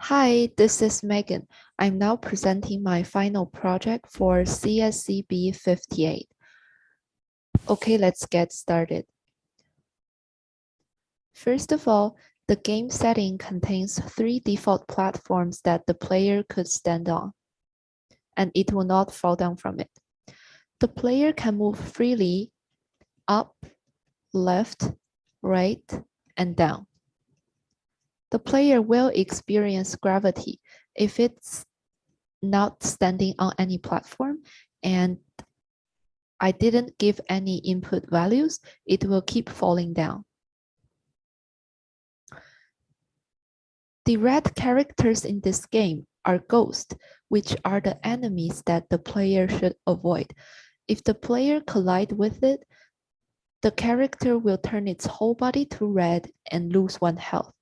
Hi, this is Megan. I'm now presenting my final project for CSCB58. Okay, let's get started. First of all, the game setting contains 3 default platforms that the player could stand on, and it will not fall down from it. The player can move freely up, left, right, and down. The player will experience gravity if it's not standing on any platform, and I didn't give any input values, it will keep falling down. The red characters in this game are ghosts, which are the enemies that the player should avoid. If the player collides with it, the character will turn its whole body to red and lose 1 health.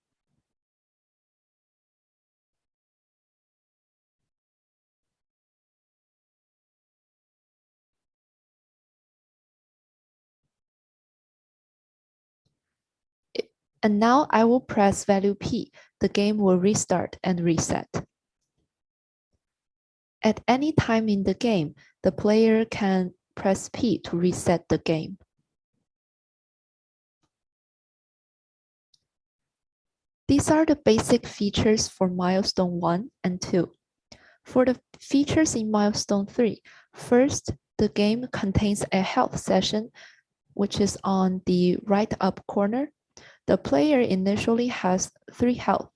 And now I will press value P. The game will restart and reset. At any time in the game, the player can press P to reset the game. These are the basic features for milestone 1 and 2. For the features in milestone 3, first, the game contains a health session, which is on the right up corner. The player initially has 3 health.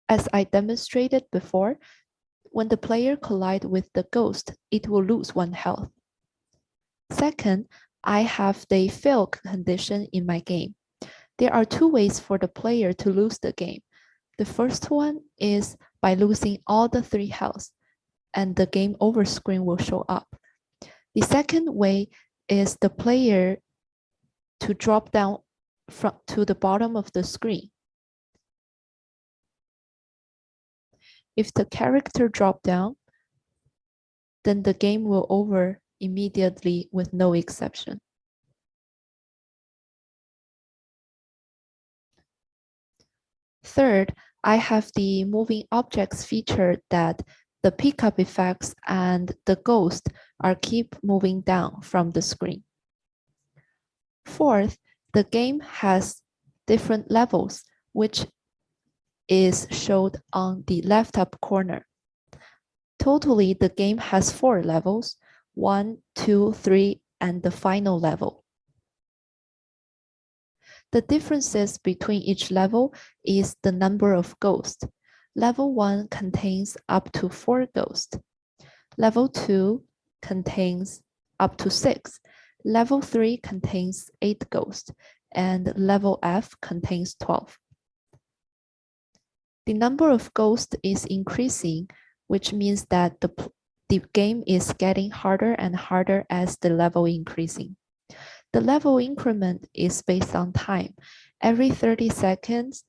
As I demonstrated before, when the player collides with the ghost, it will lose 1 health. Second, I have the fail condition in my game. There are 2 ways for the player to lose the game. The first one is by losing all the 3 health, and the game over screen will show up. The second way is the player to drop down to the bottom of the screen. If the character drop down, then the game will over immediately with no exception. Third, I have the moving objects feature that the pickup effects and the ghost are keep moving down from the screen. Fourth, the game has different levels, which is showed on the left up corner. Totally, the game has 4 levels, 1, 2, 3, and the final level. The differences between each level is the number of ghosts. Level 1 contains up to 4 ghosts. Level 2 contains up to 6. Level 3 contains 8 ghosts, and level F contains 12. The number of ghosts is increasing, which means that the game is getting harder and harder as the level increasing. The level increment is based on time. Every 30 seconds,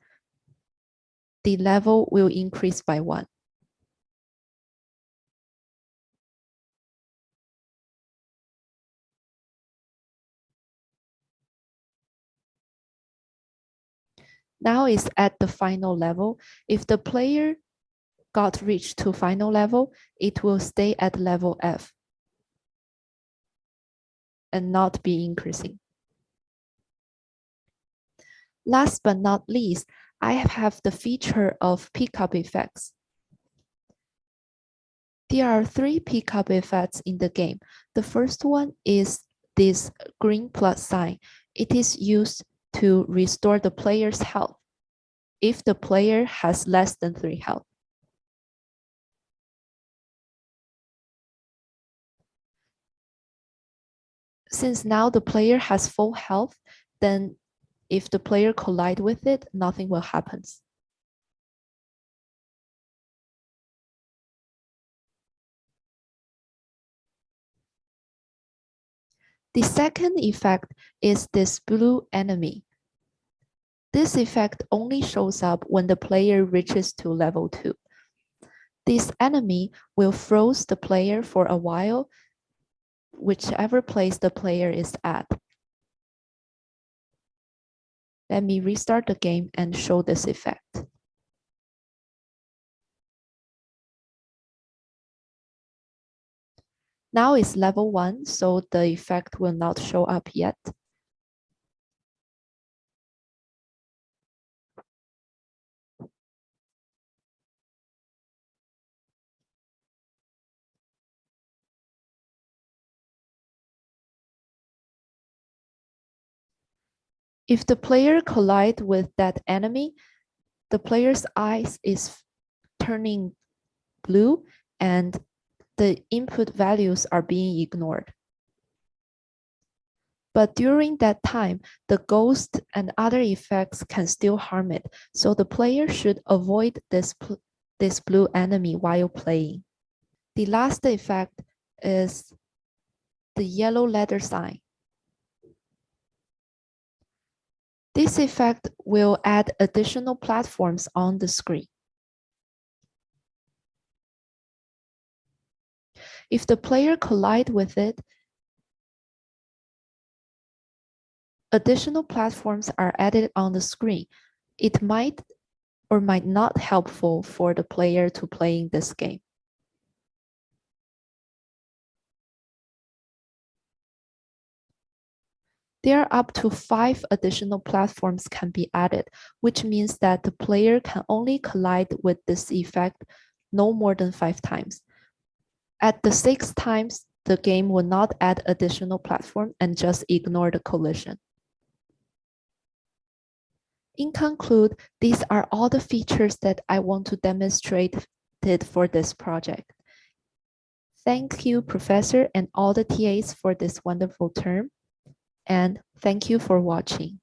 the level will increase by 1. Now it's at the final level. If the player got reached to final level, it will stay at level F and not be increasing. Last but not least, I have the feature of pickup effects. There are 3 pickup effects in the game. The first one is this green plus sign. It is used to restore the player's health if the player has less than 3 health. Since now the player has full health, then if the player collide with it, nothing will happen. The second effect is this blue enemy. This effect only shows up when the player reaches to level 2. This enemy will froze the player for a while, whichever place the player is at. Let me restart the game and show this effect. Now it's level 1, so the effect will not show up yet. If the player collides with that enemy, the player's eyes is turning blue and the input values are being ignored. But during that time, the ghost and other effects can still harm it, so the player should avoid this blue enemy while playing. The last effect is the yellow letter sign. This effect will add additional platforms on the screen. If the player collides with it, additional platforms are added on the screen. It might or might not be helpful for the player to playing this game. There are up to 5 additional platforms can be added, which means that the player can only collide with this effect no more than 5 times. At the 6th times, the game will not add additional platform and just ignore the collision. In conclude, these are all the features that I want to demonstrate for this project. Thank you, Professor, and all the TAs for this wonderful term, and thank you for watching.